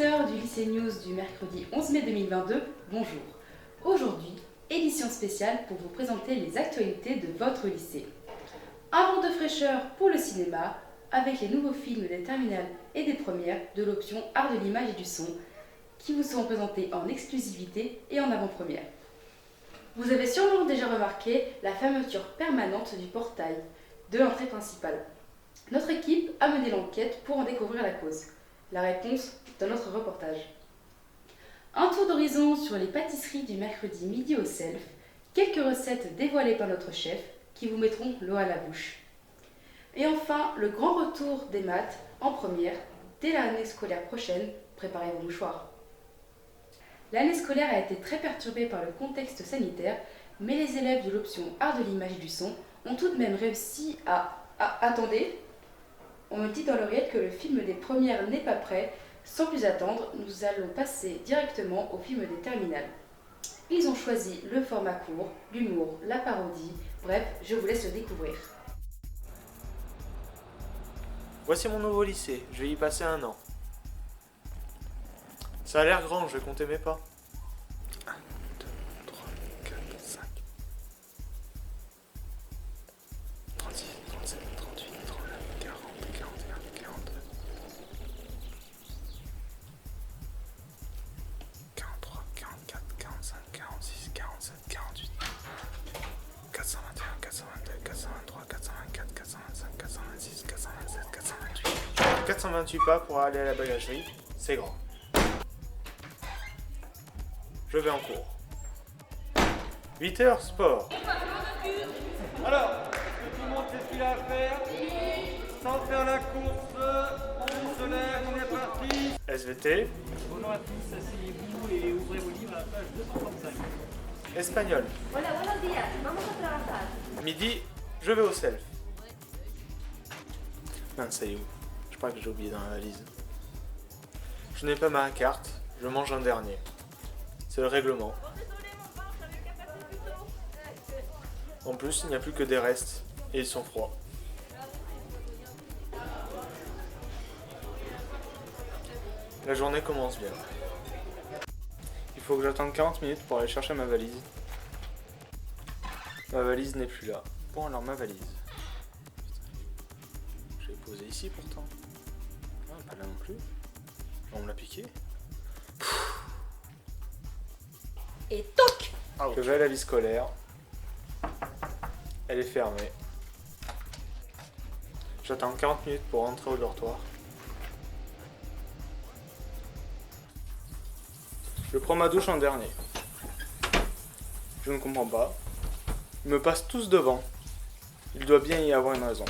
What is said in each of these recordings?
auditeurs du Lycée News du mercredi 11 mai 2022, bonjour. Aujourd'hui, édition spéciale pour vous présenter les actualités de votre lycée. Un vent de fraîcheur pour le cinéma, avec les nouveaux films des terminales et des premières de l'option Art de l'image et du son, qui vous seront présentés en exclusivité et en avant-première. Vous avez sûrement déjà remarqué la fermeture permanente du portail de l'entrée principale. Notre équipe a mené l'enquête pour en découvrir la cause. La réponse dans notre reportage. Un tour d'horizon sur les pâtisseries du mercredi midi au Self, quelques recettes dévoilées par notre chef qui vous mettront l'eau à la bouche. Et enfin, le grand retour des maths en première dès l'année scolaire prochaine, préparez vos mouchoirs. L'année scolaire a été très perturbée par le contexte sanitaire, mais les élèves de l'option Art de l'image et du son ont tout de même réussi à... Attendez, on me dit dans l'oreillette que le film des premières n'est pas prêt. Sans plus attendre, nous allons passer directement au film des terminales. Ils ont choisi le format court, l'humour, la parodie, bref, je vous laisse le découvrir. Voici mon nouveau lycée, je vais y passer 1 an. Ça a l'air grand, je vais compter mes pas. 1, 2, 3, 4, 5. 36, 37, 38, 39, 40, 41, 42. 43, 44, 45, 46, 47, 48. 421, 422, 423, 424, 425, 426, 427, 428. 428 pas pour aller à la bagagerie, c'est grand. Je vais en cours. 8h, sport. Alors, est-ce que tout le monde sait ce qu'il a à faire? Sans faire la course, on se lève, on est parti. SVT. Bonjour à tous, asseyez-vous et ouvrez vos livres à la page 235. Espagnol. Hola, buenos días. Vamos a trabajar. Midi, je vais au self. Mince, ça y est où? Je crois que j'ai oublié dans la valise. Je n'ai pas ma carte, je mange un dernier. C'est le règlement. En plus, il n'y a plus que des restes, et ils sont froids. La journée commence bien. Il faut que j'attende 40 minutes pour aller chercher ma valise. Ma valise n'est plus là. Bon, alors ma valise. Je l'ai posée ici pourtant. Ah, pas là non plus. On me l'a piqué. Et toc! Je vais à la vie scolaire. Elle est fermée. J'attends 40 minutes pour rentrer au dortoir. Je prends ma douche en dernier. Je ne comprends pas. Ils me passent tous devant. Il doit bien y avoir une raison.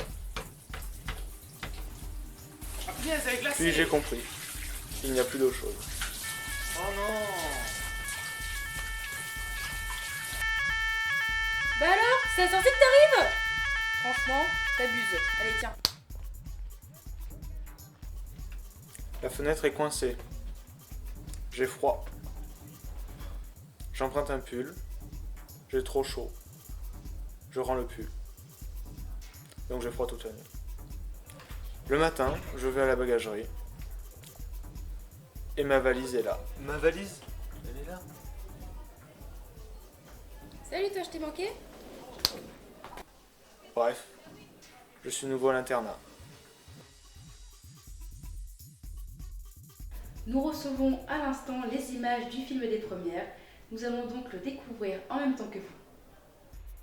Puis j'ai compris. Il n'y a plus d'eau chaude. Oh non! Bah alors, c'est la sortie que t'arrives? Franchement, t'abuses. Allez, tiens. La fenêtre est coincée. J'ai froid. J'emprunte un pull. J'ai trop chaud. Je rends le pull. Donc j'ai froid toute la nuit. Le matin, je vais à la bagagerie. Et ma valise est là. Ma valise? Elle est là. Salut toi, je t'ai manqué? Bref, je suis nouveau à l'internat. Nous recevons à l'instant les images du film des premières. Nous allons donc le découvrir en même temps que vous.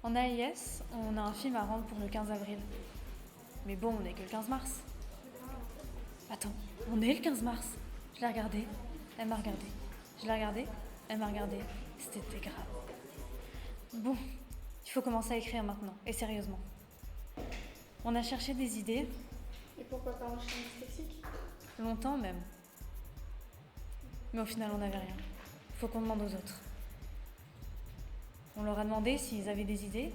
En AIS, on a un film à rendre pour le 15 avril. Mais bon, on n'est que le 15 mars. Attends, on est le 15 mars. Je l'ai regardé, elle m'a regardé. Je l'ai regardé, elle m'a regardé. C'était grave. Bon, il faut commencer à écrire maintenant, et sérieusement. On a cherché des idées. Et pourquoi pas enchaîner lexique? Longtemps même. Mais au final, on n'avait rien. Il faut qu'on demande aux autres. On leur a demandé s'ils avaient des idées,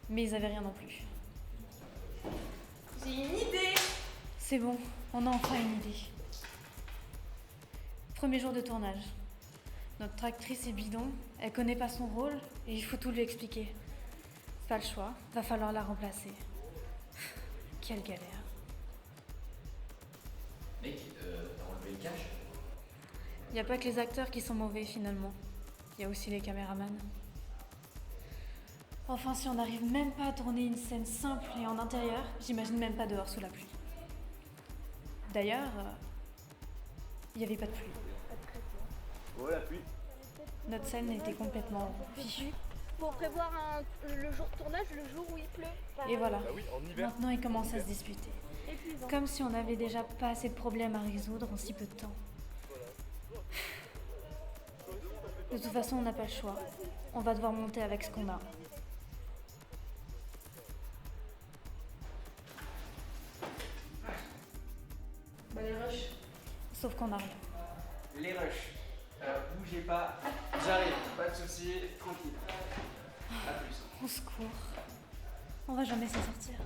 mais ils n'avaient rien non plus. J'ai une idée. C'est bon, on a enfin une idée. Premier jour de tournage. Notre actrice est bidon, elle connaît pas son rôle et il faut tout lui expliquer. Pas le choix, va falloir la remplacer. Quelle galère. Mec, t'as enlevé le cash? Il n'y a pas que les acteurs qui sont mauvais finalement. Il y a aussi les caméramans. Enfin, si on n'arrive même pas à tourner une scène simple et en intérieur, j'imagine même pas dehors sous la pluie. D'ailleurs, il n'y avait pas de pluie. Ouais, la pluie. Notre scène était complètement fichue. Pour prévoir le jour de tournage, le jour où il pleut. Et voilà. Bah oui, en hiver. Maintenant, ils commencent à se disputer. Épuisant. Comme si on n'avait déjà pas assez de problèmes à résoudre en si peu de temps. De toute façon, on n'a pas le choix. On va devoir monter avec ce qu'on a. Bah les rushs. Sauf qu'on a rien. Les rushs. Bougez pas, j'arrive, pas de soucis, tranquille. A plus. Au secours. On va jamais s'en sortir.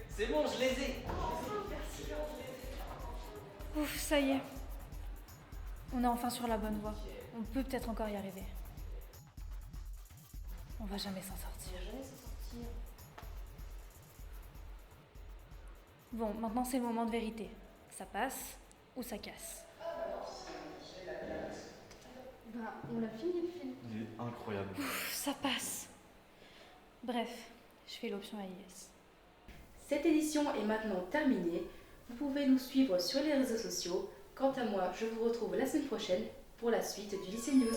C'est bon, je les ai. Ouf, ça y est. On est enfin sur la bonne voie. On peut peut-être encore y arriver. On va jamais s'en sortir. Bon, maintenant c'est le moment de vérité. Ça passe ou ça casse. Bah, on l'a fini le film. Il est incroyable. Ouf, ça passe. Bref, je fais l'option AIS. Cette édition est maintenant terminée. Vous pouvez nous suivre sur les réseaux sociaux. Quant à moi, je vous retrouve la semaine prochaine pour la suite du Lycée News.